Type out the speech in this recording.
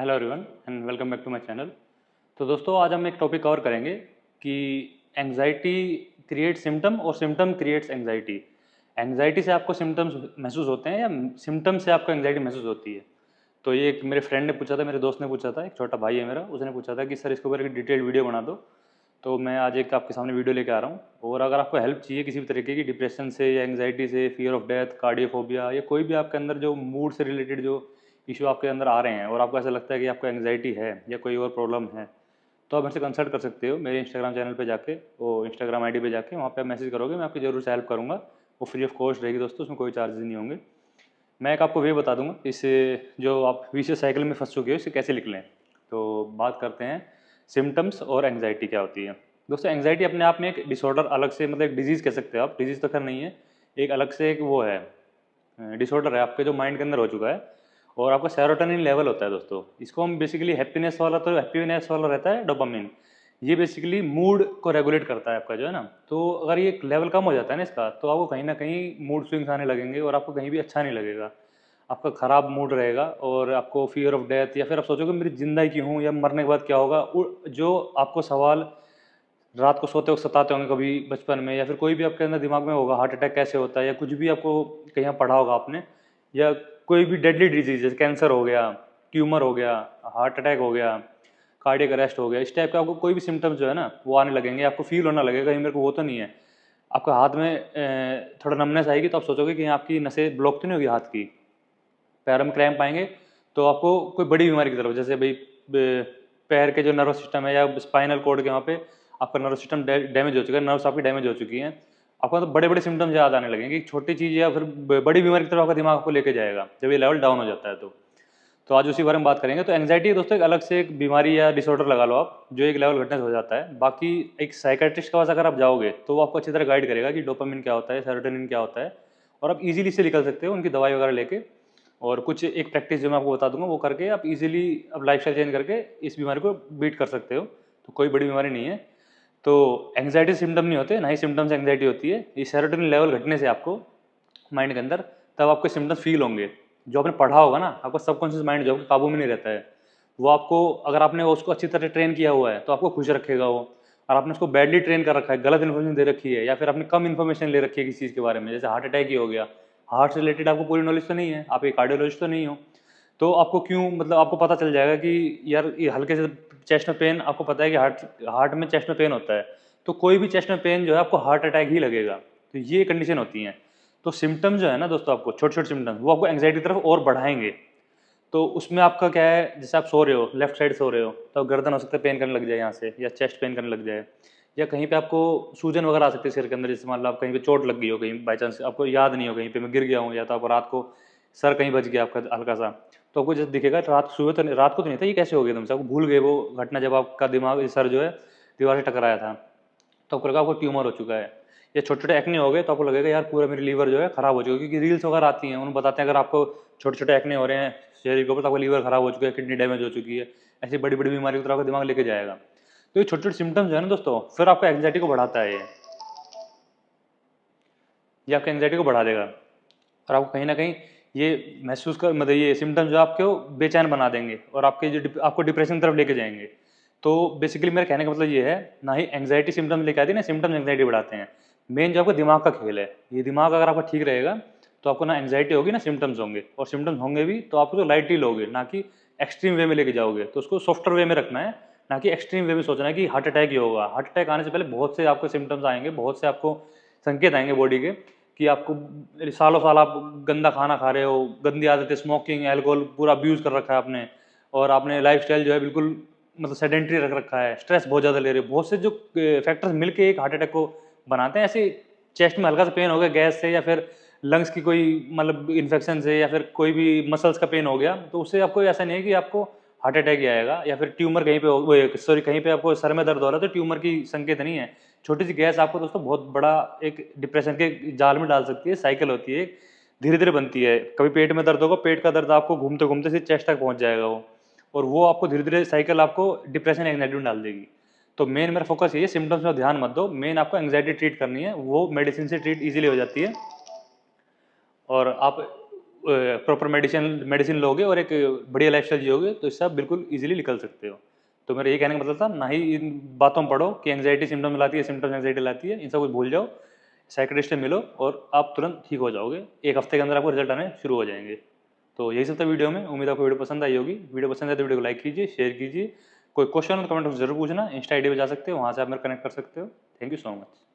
Hello everyone and welcome back to my channel. तो दोस्तों आज हम एक टॉपिक कवर करेंगे कि एंजाइटी क्रिएट सिम्टम और सिम्टम क्रिएट्स एंजाइटी। एंजाइटी से आपको सिम्टम्स महसूस होते हैं या सिम्टम से आपको एंजाइटी महसूस होती है। तो ये एक मेरे फ्रेंड ने पूछा था, मेरे दोस्त ने पूछा था, एक छोटा भाई है मेरा, उसने पूछा था कि सर इसके ऊपर एक डिटेल्ड वीडियो बना दो। तो मैं आज एक आपके सामने वीडियो लेके आ रहा हूँ। और अगर आपको हेल्प चाहिए किसी भी तरीके की, डिप्रेशन से या एंजाइटी से, फियर ऑफ डेथ, कार्डियोफोबिया या कोई भी आपके अंदर जो मूड से रिलेटेड जो इशू आपके अंदर आ रहे हैं और आपको ऐसा लगता है कि आपको एंजाइटी है या कोई और प्रॉब्लम है, तो आप मेरे से कंसल्ट कर सकते हो मेरे इंस्टाग्राम चैनल पे जाके, वो इंस्टाग्राम आईडी पे जाके वहाँ पे आप मैसेज करोगे, मैं आपकी ज़रूर से हेल्प करूँगा। वो फ्री ऑफ कॉस्ट रहेगी दोस्तों, उसमें कोई चार्जेस नहीं होंगे। मैं एक आपको वे बता दूंगा इससे, जो आप विशियस साइकिल में फंस चुके हो इसे कैसे निकलें। तो बात करते हैं सिम्टम्स और एंग्जाइटी क्या होती है। दोस्तों एंग्जाइटी अपने आप में एक डिसऑर्डर अलग से, मतलब एक डिजीज़ कह सकते हो आप, डिजीज़ तो खैर नहीं है, एक अलग से एक वो है, डिसऑर्डर है आपके जो माइंड के अंदर हो चुका है। और आपका सेरोटोनिन लेवल होता है दोस्तों, इसको हम बेसिकली हैप्पीनेस वाला, तो हैप्पीनेस वाला रहता है डोपामिन, ये बेसिकली मूड को रेगुलेट करता है आपका जो है ना। तो अगर ये लेवल कम हो जाता है ना इसका, तो आपको कहीं ना कहीं मूड स्विंग्स आने लगेंगे और आपको कहीं भी अच्छा नहीं लगेगा, आपका ख़राब मूड रहेगा और आपको फियर ऑफ डेथ, या फिर आप सोचोगे मेरी जिंदा ही क्यों हूँ या मरने के बाद क्या होगा। जो आपको सवाल रात को सोते वक्त सताते होंगे कभी बचपन में, या फिर कोई भी आपके अंदर दिमाग में होगा हार्ट अटैक कैसे होता है, या कुछ भी आपको कहीं पढ़ा होगा आपने, या कोई भी डेडली डिजीज जैसे कैंसर हो गया, ट्यूमर हो गया, हार्ट अटैक हो गया, कार्डियक अरेस्ट हो गया, इस टाइप का आपको कोई भी सिम्टम्स जो है ना वो आने लगेंगे, आपको फील होना लगेगा कहीं मेरे को वो तो नहीं है। आपका हाथ में थोड़ा नमनेस आएगी तो आप सोचोगे कि आपकी नसें ब्लॉक तो नहीं होगी हाथ की, पैर में क्रैम्प आएंगे, तो आपको कोई बड़ी बीमारी की तरफ, जैसे भाई पैर के जो नर्वस सिस्टम है या स्पाइनल कोड के वहाँ पे आपका नर्वस सिस्टम डैमेज हो चुका है, नर्व्स आपकी डैमेज हो चुकी हैं, आपको तो बड़े बड़े सिम्टम्स याद आने लगेंगे, एक छोटी चीज़ या फिर बड़ी बीमारी की तरफ आपका दिमाग आपको लेके जाएगा जब ये लेवल डाउन हो जाता है। तो आज उसी बारे में बात करेंगे। तो एंग्जाइटी दोस्तों एक अलग से एक बीमारी या डिसऑर्डर लगा लो आप, जो एक लेवल घटने से हो जाता है। बाकी एक साइकेट्रिस्ट के पास अगर आप जाओगे तो वो आपको अच्छी तरह गाइड करेगा कि डोपामिन क्या होता है, सेरोटोनिन क्या होता है, और आप इजीली इससे निकल सकते हो उनकी दवाई वगैरह लेके। और कुछ एक प्रैक्टिस जो मैं आपको बता दूंगा वो करके आप इजीली अब लाइफस्टाइल चेंज करके इस बीमारी को बीट कर सकते हो। तो कोई बड़ी बीमारी नहीं है। तो एंग्जाइटी सिम्टम नहीं होते, ना ही सिम्टम से एंग्जाइटी होती है, ये सेरोटोनिन लेवल घटने से आपको माइंड के अंदर तब आपको सिम्टम्स फील होंगे। जो आपने पढ़ा होगा ना, आपका सबकॉन्शियस माइंड जो आपके काबू में नहीं रहता है, वो आपको, अगर आपने उसको अच्छी तरह ट्रेन किया हुआ है तो आपको खुश रखेगा वो। और आपने उसको बैडली ट्रेन कर रखा है, गलत इन्फॉर्मेशन दे रखी है, या फिर आपने कम इन्फॉर्मेशन ले रखी है किसी चीज़ के बारे में, जैसे हार्ट अटैक ही हो गया, हार्ट से रिलेटेड आपको पूरी नॉलेज तो नहीं है, आप एक कार्डियोलॉजिस्ट तो नहीं हो, तो आपको क्यों, मतलब आपको पता चल जाएगा कि यार ये हल्के से चेस्ट में पेन, आपको पता है कि हार्ट हार्ट में चेस्ट में पेन होता है, तो कोई भी चेस्ट में पेन जो है आपको हार्ट अटैक ही लगेगा। तो ये कंडीशन होती है। तो सिम्टम्स जो है ना दोस्तों, आपको छोटे छोटे सिम्टम्स वो आपको एंग्जाइटी की तरफ और बढ़ाएंगे। तो उसमें आपका क्या है, जैसे आप सो रहे हो, लेफ्ट साइड सो रहे हो, तो गर्दन हो सकता है पेन करने लग जाए यहाँ से, या चेस्ट पेन करने लग जाए, या कहीं पे आपको सूजन वगैरह आ सकती है सिर के अंदर, जैसे मान लो आप कहीं पे चोट लग गई हो, कहीं बाई चांस आपको याद नहीं हो कहीं पे मैं गिर गया हूँ, या तो आपको रात को सर कहीं बच गया आपका हल्का सा, तो आपको जैसे दिखेगा रात सुबह तो नहीं, रात को तो नहीं था, ये कैसे हो गया तुमसे, आपको भूल गए वो घटना जब आपका दिमाग सर जो है दीवार से टकराया था, तो आपको लगा आपको ट्यूमर हो चुका है। या छोटे छोटे एक्ने हो गए तो आपको लगेगा यार पूरा मेरी लीवर जो है खराब हो चुका है, क्योंकि रील्स वगैरह आती हैं उन्हें बताते हैं अगर आपको छोटे छोटे एक्ने हो रहे हैं शरीर के ऊपर, तो आपका लीवर खराब हो चुका है, किडनी डैमेज हो चुकी है, ऐसी बड़ी बड़ी बीमारी की तरफ आपका दिमाग लेके जाएगा। तो ये छोटे छोटे सिम्टम्स जो है ना दोस्तों, फिर आपको एंग्जाइटी को बढ़ाता है ये आपका एंग्जाइटी को बढ़ा देगा। और आपको कहीं ना कहीं ये महसूस कर, मतलब ये सिम्टम्स जो आपको बेचैन बना देंगे और आपके जो आपको डिप्रेशन की तरफ लेके जाएंगे। तो बेसिकली मेरे कहने का मतलब ये है, ना ही एंग्जाइटी सिम्टम्स लेके आती है, ना सिम्टम्स एंग्जाइटी बढ़ाते हैं। मेन जो आपका दिमाग का खेल है, ये दिमाग अगर आपका ठीक रहेगा तो आपको ना एंग्जाइटी होगी ना सिम्टम्स होंगे, और सिम्टम्स होंगे भी तो आपको तो लाइटली लोगे, ना कि एक्सट्रीम वे में लेके जाओगे। तो उसको सॉफ्टर वे में रखना है, ना कि एक्सट्रीम वे में सोचना है कि हार्ट अटैक ही होगा। हार्ट अटैक आने से पहले बहुत से आपको सिम्टम्स आएंगे, बहुत से आपको संकेत आएंगे बॉडी के, कि आपको सालों साल आप गंदा खाना खा रहे हो, गंदी आदतें, स्मोकिंग, अल्कोहल पूरा अब्यूज़ कर रखा है आपने, और आपने लाइफस्टाइल जो है बिल्कुल मतलब सेडेंट्री रख रखा है, स्ट्रेस बहुत ज़्यादा ले रहे हो, बहुत से जो फैक्टर्स मिलके एक हार्ट अटैक को बनाते हैं। ऐसे चेस्ट में हल्का सा पेन हो गया गैस से, या फिर लंग्स की कोई मतलब इन्फेक्शन से, या फिर कोई भी मसल्स का पेन हो गया, तो उससे आपको ऐसा नहीं है कि आपको हार्ट अटैक ही आएगा, या फिर ट्यूमर कहीं पे वो सॉरी कहीं पे आपको सर में दर्द हो रहा है तो ट्यूमर की संकेत नहीं है। छोटी सी गैस आपको दोस्तों बहुत बड़ा एक डिप्रेशन के जाल में डाल सकती है, साइकिल होती है, धीरे धीरे बनती है। कभी पेट में दर्द होगा, पेट का दर्द आपको घूमते घूमते से चेस्ट तक पहुंच जाएगा वो, और वो आपको धीरे धीरे साइकिल आपको डिप्रेशन एंग्जाइटी में डाल देगी। तो मेन मेरा फोकस ये है, सिम्टम्स में ध्यान मत दो, मेन आपको एंग्जाइटी ट्रीट करनी है, वो मेडिसिन से ट्रीट इजीली हो जाती है। और आप प्रॉपर मेडिसिन लोगे और एक बढ़िया लाइफस्टाइल जियोगे तो इससे आप बिल्कुल इजीली निकल सकते हो। तो मेरा ये कहने का मतलब था, ना ही इन बातों में पढ़ो कि एंग्जाइटी सिम्टम लाती है, सिम्टम्स एंग्जाइटी लाती है, इन सब कुछ भूल जाओ, साइकियाट्रिस्ट से मिलो और आप तुरंत ठीक हो जाओगे। एक हफ्ते के अंदर आपको रिजल्ट आने शुरू हो जाएंगे। तो यही सब था वीडियो में। उम्मीद आपको वीडियो पसंद आई होगी। वीडियो पसंद आए तो वीडियो को लाइक कीजिए, शेयर कीजिए। कोई क्वेश्चन हो तो कमेंट बॉक्स जरूर पूछना। इंस्टा आईडी पे जा सकते हो, वहाँ से आप मेरे कनेक्ट कर सकते हो। Thank you so much.